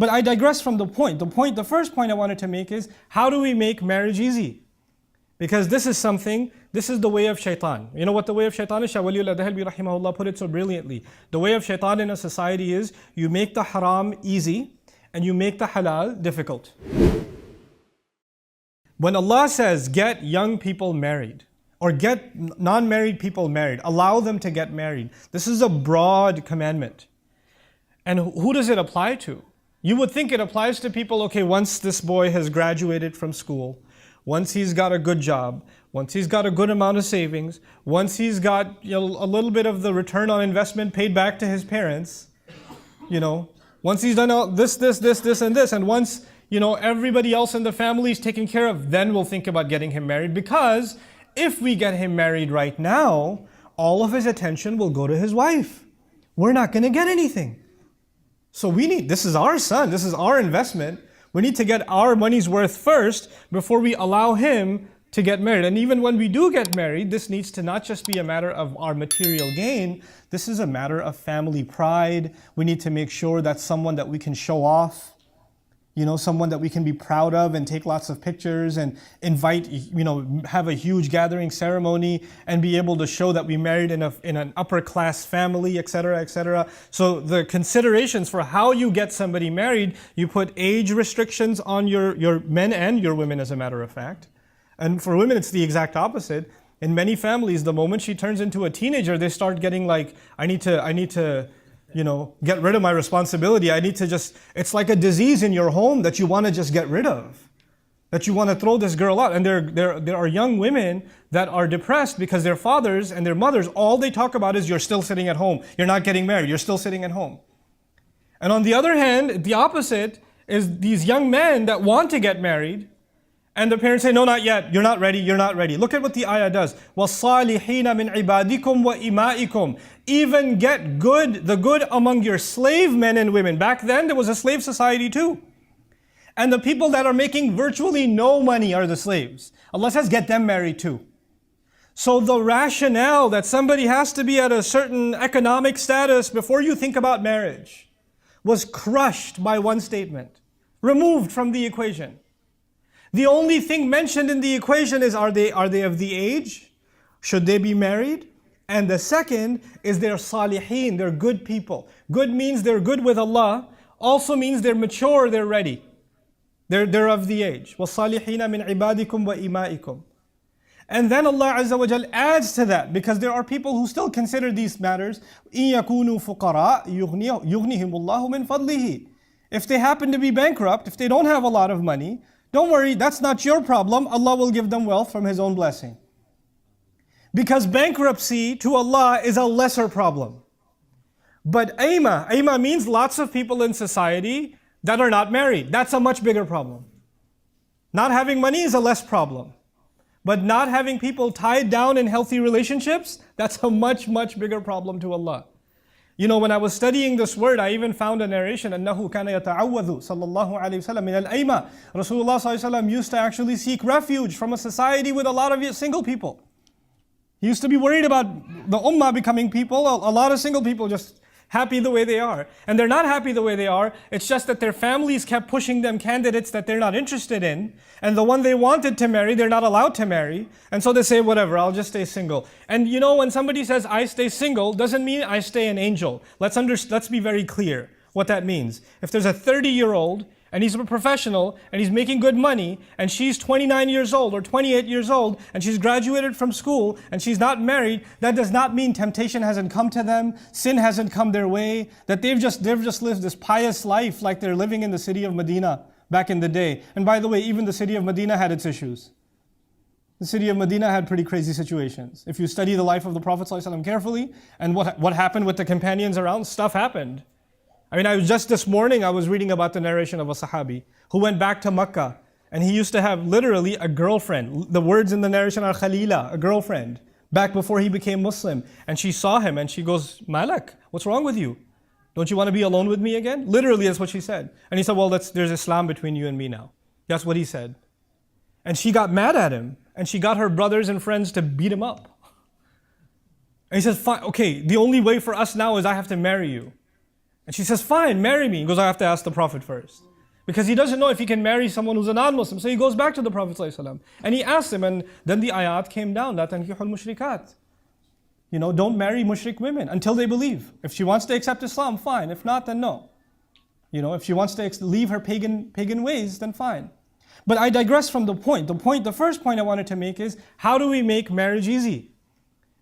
But I digress from the point. The first point I wanted to make is, how do we make marriage easy? Because this is the way of shaitan. You know what the way of shaitan is? Shah Waliullah Dahalbi rahimahullah put it so brilliantly. The way of shaitan in a society is, you make the haram easy and you make the halal difficult. When Allah says, get young people married, or get non-married people married, allow them to get married, this is a broad commandment. And who does it apply to? You would think it applies to people, okay, once this boy has graduated from school, once he's got a good job, once he's got a good amount of savings, once he's got a little bit of the return on investment paid back to his parents, once he's done all this, and this, and once everybody else in the family is taken care of, then we'll think about getting him married. Because if we get him married right now, all of his attention will go to his wife. We're not going to get anything. So this is our son, this is our investment. We need to get our money's worth first before we allow him to get married. And even when we do get married, this needs to not just be a matter of our material gain, this is a matter of family pride. We need to make sure that's someone that we can show off. Someone that we can be proud of and take lots of pictures and invite, have a huge gathering ceremony and be able to show that we married in an upper class family, etc., etc. So the considerations for how you get somebody married, you put age restrictions on your men and your women, as a matter of fact. And for women, it's the exact opposite. In many families, the moment she turns into a teenager, they start getting like, I need to get rid of my responsibility. It's like a disease in your home that you want to just get rid of. That you want to throw this girl out. And there are young women that are depressed because their fathers and their mothers, all they talk about is, you're still sitting at home. You're not getting married. You're still sitting at home. And on the other hand, the opposite is these young men that want to get married, and the parents say, no, not yet. You're not ready. You're not ready. Look at what the ayah does. وَالصَّالِحِينَ مِنْ عِبَادِكُمْ وَإِمَائِكُمْ. Even get the good among your slave men and women. Back then, there was a slave society too. And the people that are making virtually no money are the slaves. Allah says, get them married too. So the rationale that somebody has to be at a certain economic status before you think about marriage was crushed by one statement, removed from the equation. The only thing mentioned in the equation is, are they of the age? Should they be married? And the second is they're salihin, they're good people. Good means they're good with Allah, also means they're mature, they're ready. They're of the age. وَالصَّالِحِينَ مِنْ عِبَادِكُمْ وَإِمَائِكُمْ. And then Allah Azza wa Jal adds to that, because there are people who still consider these matters, إِن يَكُونُوا فُقَرَاء يُغْنِهِمُ اللَّهُ مِنْ فَضْلِهِ. If they happen to be bankrupt, if they don't have a lot of money, don't worry, that's not your problem. Allah will give them wealth from His own blessing. Because bankruptcy to Allah is a lesser problem. But aima means lots of people in society that are not married. That's a much bigger problem. Not having money is a less problem. But not having people tied down in healthy relationships, that's a much, much bigger problem to Allah. When I was studying this word, I even found a narration, أَنَّهُ كَانَ يَتَعَوَّذُ صلى الله عليه وسلم من الأيمة. Rasulullah صلى الله عليه وسلم used to actually seek refuge from a society with a lot of single people. He used to be worried about the ummah becoming people, a lot of single people just happy the way they are. And they're not happy the way they are, it's just that their families kept pushing them candidates that they're not interested in. And the one they wanted to marry, they're not allowed to marry. And so they say, whatever, I'll just stay single. And when somebody says, I stay single, doesn't mean I stay an angel. Let's be very clear what that means. If there's a 30-year-old, and he's a professional, and he's making good money, and she's 29 years old or 28 years old, and she's graduated from school, and she's not married, that does not mean temptation hasn't come to them, sin hasn't come their way, that they've just lived this pious life like they're living in the city of Medina back in the day. And by the way, even the city of Medina had its issues. The city of Medina had pretty crazy situations. If you study the life of the Prophet ﷺ carefully, and what happened with the companions around, stuff happened. Just this morning I was reading about the narration of a Sahabi who went back to Makkah, and he used to have literally a girlfriend. The words in the narration are Khalila, a girlfriend, back before he became Muslim. And she saw him and she goes, Malak, what's wrong with you? Don't you want to be alone with me again? Literally that's what she said. And he said, well, there's Islam between you and me now. That's what he said. And she got mad at him, and she got her brothers and friends to beat him up. And he says, fine, okay, the only way for us now is I have to marry you. And she says, fine, marry me. He goes, I have to ask the Prophet first. Because he doesn't know if he can marry someone who's a non-Muslim. So he goes back to the Prophet ﷺ and he asks him, and then the ayat came down, لا تنكحوا المشركات. Don't marry mushrik women until they believe. If she wants to accept Islam, fine. If not, then no. If she wants to leave her pagan ways, then fine. But I digress from the point. The first point I wanted to make is, how do we make marriage easy?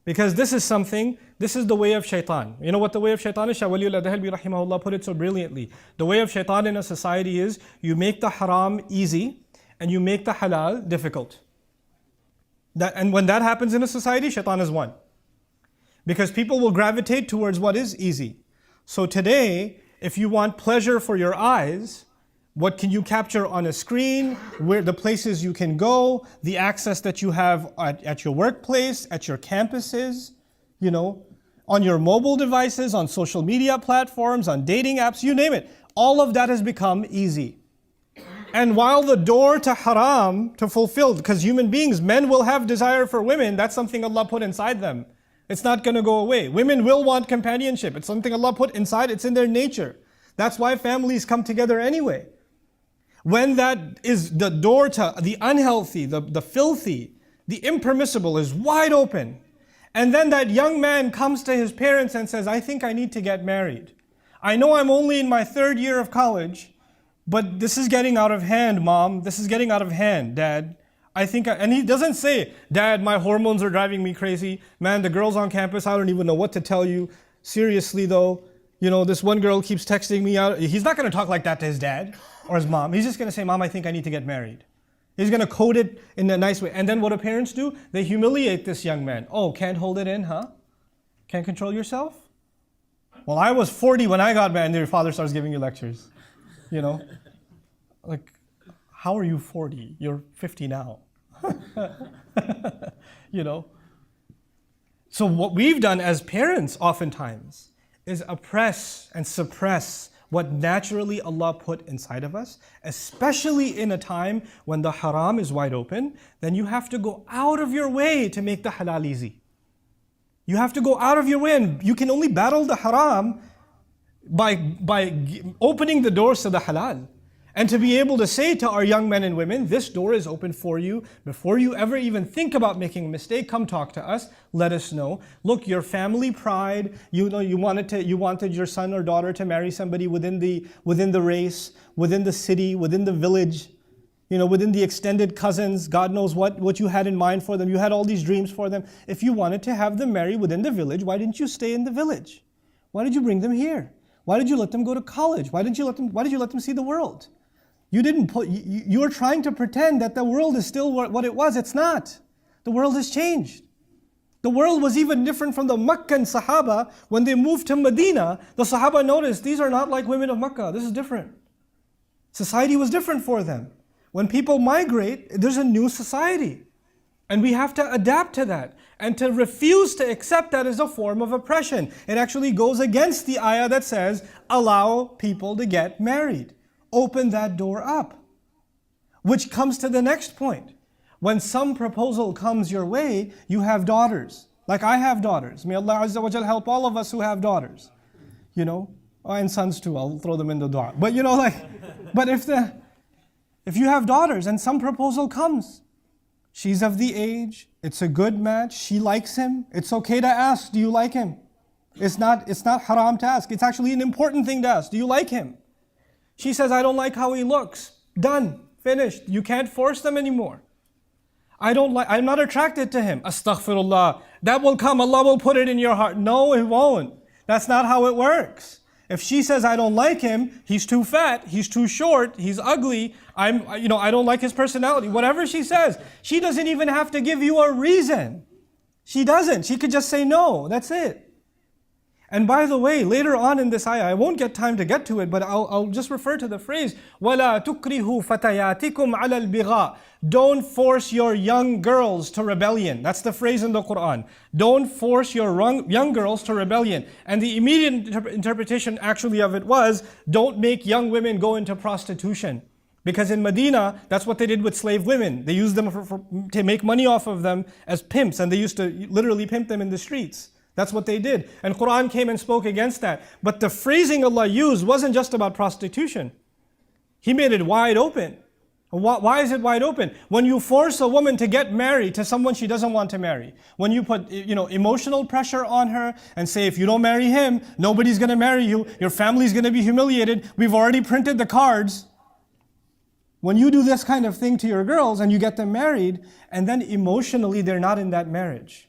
Because this is the way of shaitan. You know what the way of shaitan is? Shah Waliullah Dahalbi rahimahullah put it so brilliantly. The way of shaitan in a society is, you make the haram easy and you make the halal difficult. And when that happens in a society, shaitan is won. Because people will gravitate towards what is easy. So today, if you want pleasure for your eyes, what can you capture on a screen, where the places you can go, the access that you have at your workplace, at your campuses, on your mobile devices, on social media platforms, on dating apps, you name it. All of that has become easy. And while the door to haram, to fulfill, because human beings, men will have desire for women, that's something Allah put inside them. It's not going to go away. Women will want companionship. It's something Allah put inside, it's in their nature. That's why families come together anyway. When that is the door to the unhealthy, the filthy, the impermissible is wide open. And then that young man comes to his parents and says, I think I need to get married. I know I'm only in my 3rd year of college, but this is getting out of hand, Mom. This is getting out of hand, Dad. And he doesn't say, Dad, my hormones are driving me crazy. Man, the girls on campus, I don't even know what to tell you. Seriously though, this one girl keeps texting me out. He's not going to talk like that to his dad or his mom. He's just going to say, Mom, I think I need to get married. He's going to code it in a nice way. And then what do parents do? They humiliate this young man. Oh, can't hold it in, huh? Can't control yourself? Well, I was 40 when I got married, and your father starts giving you lectures. Like, how are you 40? You're 50 now. So what we've done as parents oftentimes is oppress and suppress what naturally Allah put inside of us, especially in a time when the haram is wide open. Then you have to go out of your way to make the halal easy. You have to go out of your way, and you can only battle the haram by opening the doors to the halal. And to be able to say to our young men and women, this door is open for you. Before you ever even think about making a mistake, come talk to us, let us know. Look, your family pride, you wanted your son or daughter to marry somebody within the race, within the city, within the village, within the extended cousins, God knows what you had in mind for them. You had all these dreams for them. If you wanted to have them marry within the village, why didn't you stay in the village? Why did you bring them here? Why did you let them go to college? Why did you let them see the world? You are trying to pretend that the world is still what it was. It's not. The world has changed. The world was even different from the Meccan Sahaba. When they moved to Medina, the Sahaba noticed, these are not like women of Mecca. This is different. Society was different for them. When people migrate, there's a new society. And we have to adapt to that. And to refuse to accept that is a form of oppression. It actually goes against the ayah that says, allow people to get married. Open that door up. Which comes to the next point. When some proposal comes your way, you have daughters. Like I have daughters. May Allah Azza wa Jal help all of us who have daughters. And sons too. I'll throw them in the dua. But but if you have daughters and some proposal comes, she's of the age, it's a good match, she likes him, it's okay to ask, do you like him? It's not haram to ask. It's actually an important thing to ask. Do you like him? She says, I don't like how he looks. Done. Finished. You can't force them anymore. I'm not attracted to him. Astaghfirullah. That will come. Allah will put it in your heart. No, it won't. That's not how it works. If she says, I don't like him, he's too fat, he's too short, he's ugly, I don't like his personality, whatever she says, she doesn't even have to give you a reason. She doesn't. She could just say no. That's it. And by the way, later on in this ayah, I won't get time to get to it, but I'll just refer to the phrase, وَلَا تُكْرِهُ فَتَيَاتِكُمْ عَلَى الْبِغَاءِ. Don't force your young girls to rebellion. That's the phrase in the Qur'an. Don't force your young girls to rebellion. And the immediate interpretation actually of it was, don't make young women go into prostitution. Because in Medina, that's what they did with slave women. They used them to make money off of them as pimps, and they used to literally pimp them in the streets. That's what they did. And Qur'an came and spoke against that. But the phrasing Allah used wasn't just about prostitution. He made it wide open. Why is it wide open? When you force a woman to get married to someone she doesn't want to marry, when you put emotional pressure on her and say, if you don't marry him, nobody's going to marry you, your family's going to be humiliated, we've already printed the cards. When you do this kind of thing to your girls and you get them married, and then emotionally they're not in that marriage,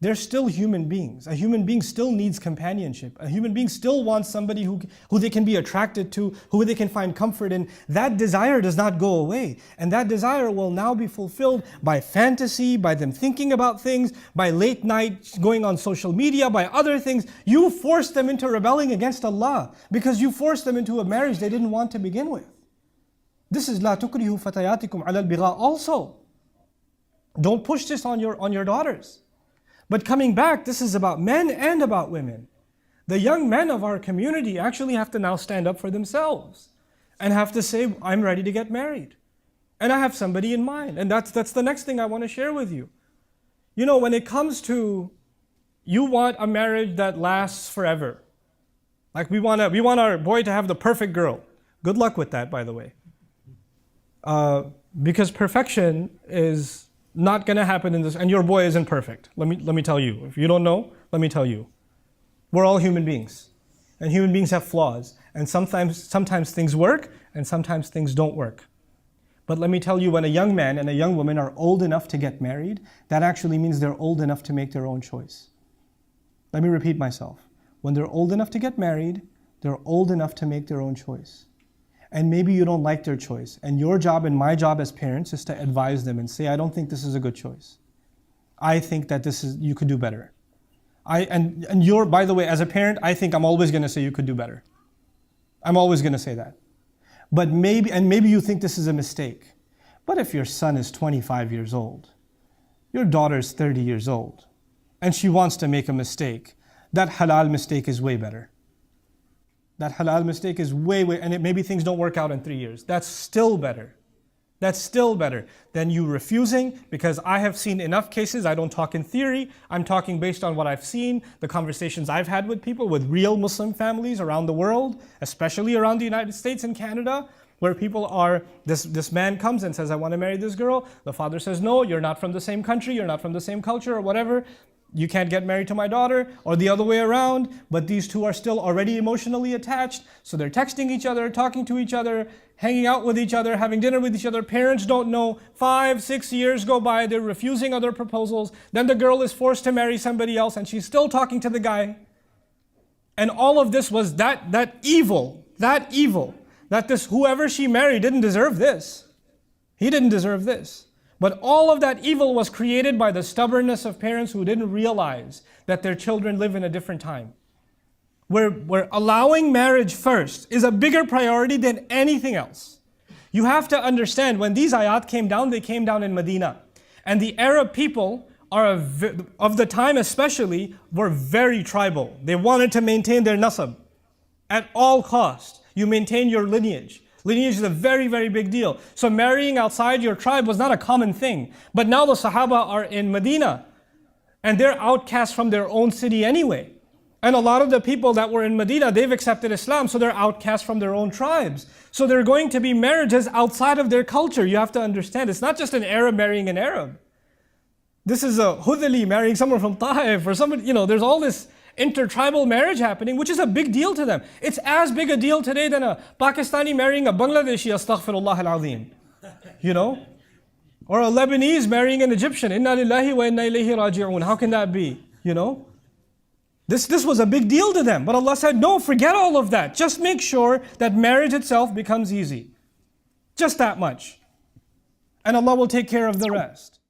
they're still human beings. A human being still needs companionship. A human being still wants somebody who they can be attracted to, who they can find comfort in. That desire does not go away. And that desire will now be fulfilled by fantasy, by them thinking about things, by late night going on social media, by other things. You force them into rebelling against Allah because you forced them into a marriage they didn't want to begin with. This is لا تكرهوا فتياتكم على البغاء also. Don't push this on your daughters. But coming back, this is about men and about women. The young men of our community actually have to now stand up for themselves and have to say, I'm ready to get married. And I have somebody in mind. And that's the next thing I want to share with you. You know, when it comes to, you want a marriage that lasts forever. Like we want our boy to have the perfect girl. Good luck with that, by the way. Because perfection is not going to happen in this, and your boy isn't perfect. Let me tell you. If you don't know, let me tell you. We're all human beings, and human beings have flaws, and sometimes things work, and sometimes things don't work. But let me tell you, when a young man and a young woman are old enough to get married, that actually means they're old enough to make their own choice. Let me repeat myself. When they're old enough to get married, they're old enough to make their own choice. And maybe you don't like their choice. And your job and my job as parents is to advise them and say, I don't think this is a good choice. I think that you could do better. By the way, as a parent, I think I'm always going to say you could do better. I'm always going to say that. But maybe you think this is a mistake. But if your son is 25 years old, your daughter is 30 years old, and she wants to make a mistake, that halal mistake is way better. That halal mistake is and maybe things don't work out in 3 years. That's still better. That's still better than you refusing, because I have seen enough cases. I don't talk in theory. I'm talking based on what I've seen, the conversations I've had with people, with real Muslim families around the world, especially around the United States and Canada, where people are, this man comes and says, I want to marry this girl. The father says, no, you're not from the same country, you're not from the same culture or whatever. You can't get married to my daughter, or the other way around, but these two are still already emotionally attached, so they're texting each other, talking to each other, hanging out with each other, having dinner with each other. Parents don't know. 5, 6 years go by, they're refusing other proposals. Then the girl is forced to marry somebody else, and she's still talking to the guy. And all of this was that evil, that this whoever she married didn't deserve this. He didn't deserve this. But all of that evil was created by the stubbornness of parents who didn't realize that their children live in a different time. Where allowing marriage first is a bigger priority than anything else. You have to understand, when these ayat came down, they came down in Medina. And the Arab people of the time especially were very tribal. They wanted to maintain their nasab at all costs. You maintain your lineage. Lineage is a very, very big deal. So marrying outside your tribe was not a common thing. But now the Sahaba are in Medina, and they're outcasts from their own city anyway. And a lot of the people that were in Medina, they've accepted Islam, so they're outcasts from their own tribes. So there are going to be marriages outside of their culture. You have to understand, it's not just an Arab marrying an Arab. This is a Hudali marrying someone from Taif, or somebody, there's all this intertribal marriage happening, which is a big deal to them. It's as big a deal today than a Pakistani marrying a Bangladeshi, astaghfirullah al-azim. Or a Lebanese marrying an Egyptian. Inna lillahi wa inna ilayhi raji'un. How can that be? This was a big deal to them. But Allah said, no, forget all of that. Just make sure that marriage itself becomes easy. Just that much. And Allah will take care of the rest.